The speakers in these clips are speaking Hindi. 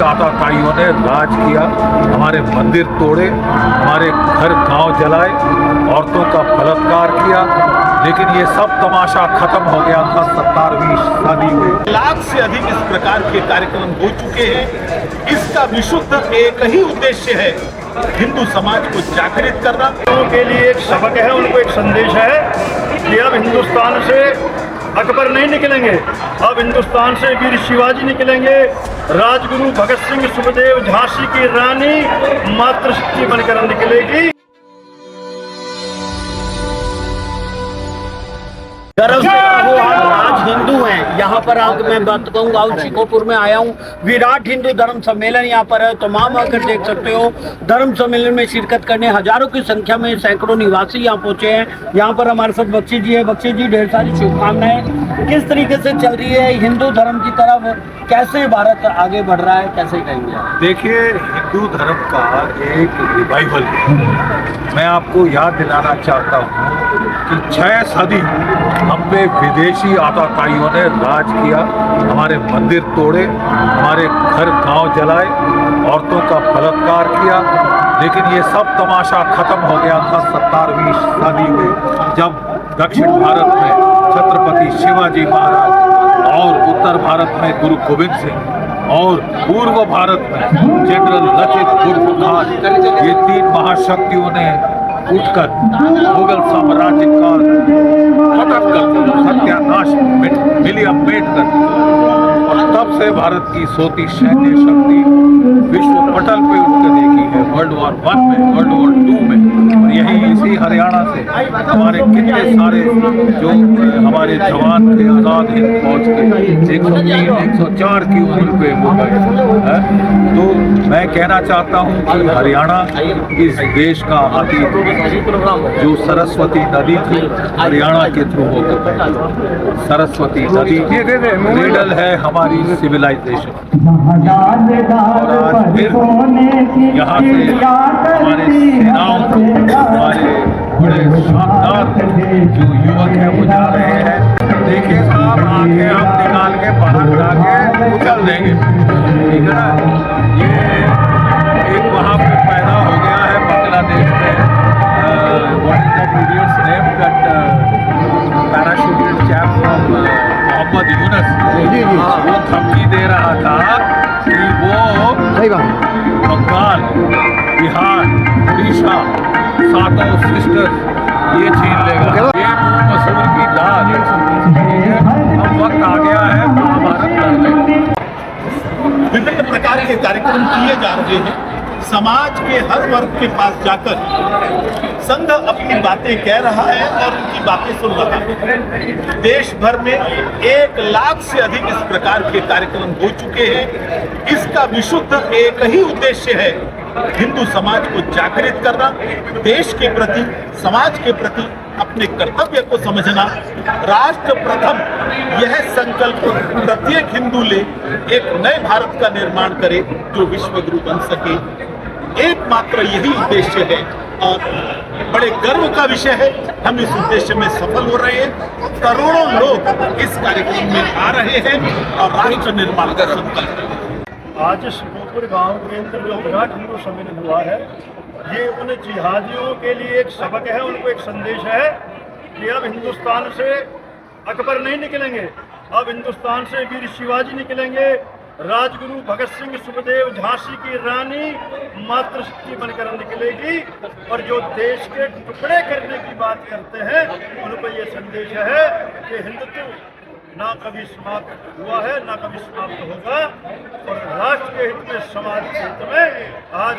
आतताइयों ने राज किया, हमारे मंदिर तोड़े, हमारे घर गांव जलाए, औरतों का बलात्कार किया, लेकिन ये सब तमाशा खत्म हो गया था 17वीं सदी में। लाख से अधिक इस प्रकार के कार्यक्रम हो चुके हैं। इसका विशुद्ध एक ही उद्देश्य है, हिंदू समाज को जागृत करना। के लिए एक सबक है, उनको एक संदेश है कि अब हिंदुस्तान से अकबर नहीं निकलेंगे, अब हिंदुस्तान से वीर शिवाजी निकलेंगे, राजगुरु भगत सिंह, सुखदेव, झांसी की रानी मातृशक्ति बनकर निकलेगी। वो आज हिंदू हैं। यहाँ पर आकर मैं बात कहूँ, गाँव शिकोपुर में आया हूँ। विराट हिंदू धर्म सम्मेलन यहाँ पर है, तमाम आकर देख सकते हो। धर्म सम्मेलन में शिरकत करने हजारों की संख्या में सैकड़ों निवासी यहाँ पहुँचे हैं। यहाँ पर हमारे साथ बख्शी जी है। बख्शी जी, ढेर सारी शुभकामनाएं। किस तरीके से चल रही है हिंदू धर्म की तरफ, कैसे भारत आगे बढ़ रहा है, कैसे कहेंगे? देखिए, हिंदू धर्म का एक रिवाइवल मैं आपको याद दिलाना चाहता हूँ कि 6 सदी हम पे विदेशी आतताइयों ने राज किया, हमारे मंदिर तोड़े, हमारे घर गांव जलाए, औरतों का बलात्कार किया, लेकिन ये सब तमाशा खत्म हो गया था 17वीं सदी में, जब दक्षिण भारत में छत्रपति शिवाजी महाराज और उत्तर भारत में गुरु गोविंद सिंह और पूर्व भारत में जनरल लचित बोरफुकन, ये 3 महाशक्तियों ने उठकर मुगल साम्राज्य का खत्म कर सत्यानाश मिलियमेट कर, और तब से भारत की सोती सैन्य शक्ति विश्व पटल पे उठकर देखी है, वर्ल्ड वॉर 1 में, वर्ल्ड वॉर 2 में। और यही इसी हरियाणा से हमारे कितने सारे जो हमारे जवान थे आज़ाद हिंद फौज के 103, 104 की उम्र पे वो गए। तो मैं कहना चाहता हूँ कि हरियाणा इस देश का अतीत जो सरस्वती नदी थी, हरियाणा के थ्रू होकर सरस्वती नदी क्रेडल है हमारी सिविलाइजेशन। और आज फिर यहाँ से हमारे सेनाओं को, हमारे बड़े शानदार जो युवक हैं वो जा रहे हैं। देखिए साहब, आके हम निकाल के बाहर जाके उछल देंगे, ठीक है ना। ये एक वहाँ पे पैदा हो गया है बांग्लादेश में, what is that idiot's name, that parachuted chap from Mohammad Yunus, वो धमकी दे रहा था कि वो बंगाल, बिहार, उड़ीसा, 7 सिस्टर्स ये छीन लेगा। ये मसूर की दाल। अब वक्त आ गया है महाभारत लड़ने। विभिन्न प्रकार के कार्यक्रम किए जा रहे हैं। समाज के हर वर्ग के पास जाकर संघ अपनी बातें कह रहा है और उनकी बातें सुन रहा है। देश भर में 1 लाख से अधिक इस प्रकार के कार्यक्रम हो चुके हैं। इसका विशुद्ध एक ही उद्देश्य है, हिंदू समाज को जागृत करना, देश के प्रति, समाज के प्रति अपने कर्तव्य को समझना। राष्ट्र प्रथम यह संकल्प प्रत्येक हिंदू ले, एक नए भारत का निर्माण करे जो विश्व गुरु बन सके। एकमात्र यही उद्देश्य है और बड़े गर्व का विषय है, हम इस उद्देश्य में सफल हो रहे हैं। करोड़ों लोग इस कार्यक्रम में आ रहे हैं और राष्ट्र निर्माण का संकल्प। आज शिकोपुर गांव के अंदर जो विराट हिंदू सम्मेलन हुआ है, ये उन जिहादियों के लिए एक सबक है, उनको एक संदेश है कि अब हिंदुस्तान से अकबर नहीं निकलेंगे, अब हिंदुस्तान से वीर शिवाजी निकलेंगे, राजगुरु भगत सिंह, सुखदेव, झांसी की रानी मातृशक्ति बनकर निकलेगी। और जो देश के टुकड़े करने की बात करते हैं, उनको ये संदेश है कि हिंदुत्व ना कभी समाप्त हुआ है, ना कभी समाप्त होगा, और राष्ट्र के हित में, समाज के हित में आज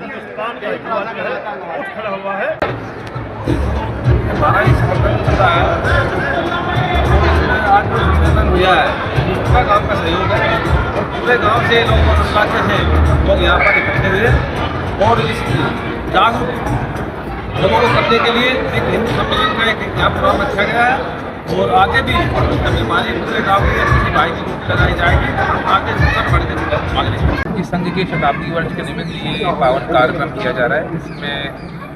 हिंदुस्तान का युवा जो है उठ खड़ा हुआ है। हमारा इस चल रहा है, आज जो सम्मेलन हुआ है पूरा गाँव का सहयोग है। पूरे गांव से लोग इलाके से लोग यहाँ पर इकट्ठे हुए और इस जागरूक लोगों को करने के लिए एक हिंदू सम्मेलन का एक यहाँ प्रोग्राम रखा गया है। और आगे भी हमारे पूरे गाँव की अच्छी भाई की ड्यूटी लगाई जाएगी, आगे सब बढ़ के संघ के शताब्दी वर्ष के निमित्त ये पावन कार्यक्रम किया जा रहा है। इसमें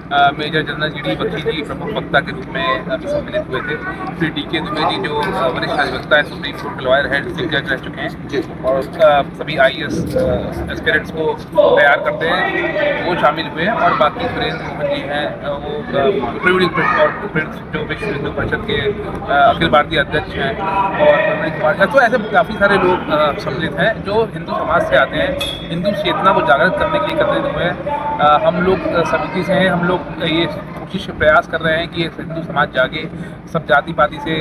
मेजर जनरल GD बख्शी जी प्रमुख वक्ता के रूप में सम्मिलित हुए थे। श्री DK दुबे जी जो वरिष्ठ अधिवक्ता है, सुप्रीम कोर्ट के लॉयर है, डिस्ट्रिक्ट जज रह चुके हैं और सभी IAS एस्पिरेंट्स को तैयार करते हैं, वो शामिल हुए हैं। और बाकी सुरेंद्र मोहन जी हैं, वो प्रिंस जो विश्व हिंदू परिषद के अखिल भारतीय अध्यक्ष हैं, और रमणीक कुमार, तो ऐसे काफ़ी सारे लोग सम्मिलित हैं जो हिंदू समाज से आते हैं, हिंदू चेतना को जागृत करने के लिए एकत्रित हुए हैं। हम लोग समिति से हैं, हम लोग ये कोशिश प्रयास कर रहे हैं कि हिंदू समाज जागे, सब जाति पाति से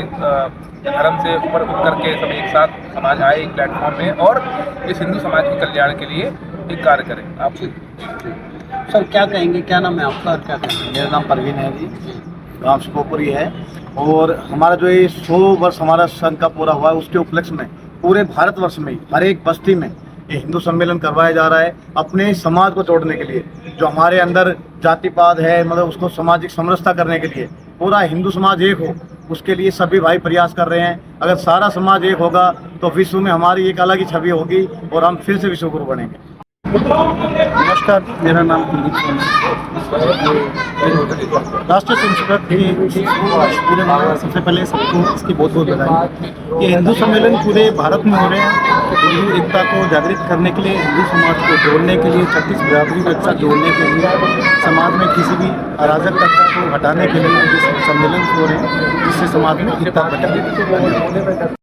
धर्म से ऊपर उठ करके सब एक साथ समाज आए एक प्लेटफॉर्म में और इस हिंदू समाज के कल्याण के लिए एक कार्य करें। आपसे सर क्या कहेंगे, क्या नाम है आपका और क्या कहेंगे? मेरा नाम परवीन है जी, गांव शिकोपुरी है। और हमारा जो ये 100 वर्ष हमारा संघ का पूरा हुआ है, उसके उपलक्ष्य में पूरे भारतवर्ष में हर एक बस्ती में ये हिंदू सम्मेलन करवाया जा रहा है, अपने समाज को जोड़ने के लिए। जो हमारे अंदर जातिवाद है, मतलब उसको सामाजिक समरसता करने के लिए पूरा हिंदू समाज एक हो, उसके लिए सभी भाई प्रयास कर रहे हैं। अगर सारा समाज एक होगा तो विश्व में हमारी एक अलग ही छवि होगी और हम फिर से विश्व गुरु बनेंगे। नमस्कार, मेरा नाम कुलदीप सिंह है। राष्ट्रीय संस्कृत पूरे सबसे पहले सबको इसकी बहुत बहुत बधाई। ये हिंदू सम्मेलन पूरे भारत में हो रहे हैं, हिंदू एकता को जागृत करने के लिए, हिंदू समाज को जोड़ने के लिए, 36 बिरादरी को एक साथ जोड़ने के लिए, समाज में किसी भी अराजकता को हटाने के लिए ये सम्मेलन हो रहे हैं, जिससे समाज में एकता बढ़े।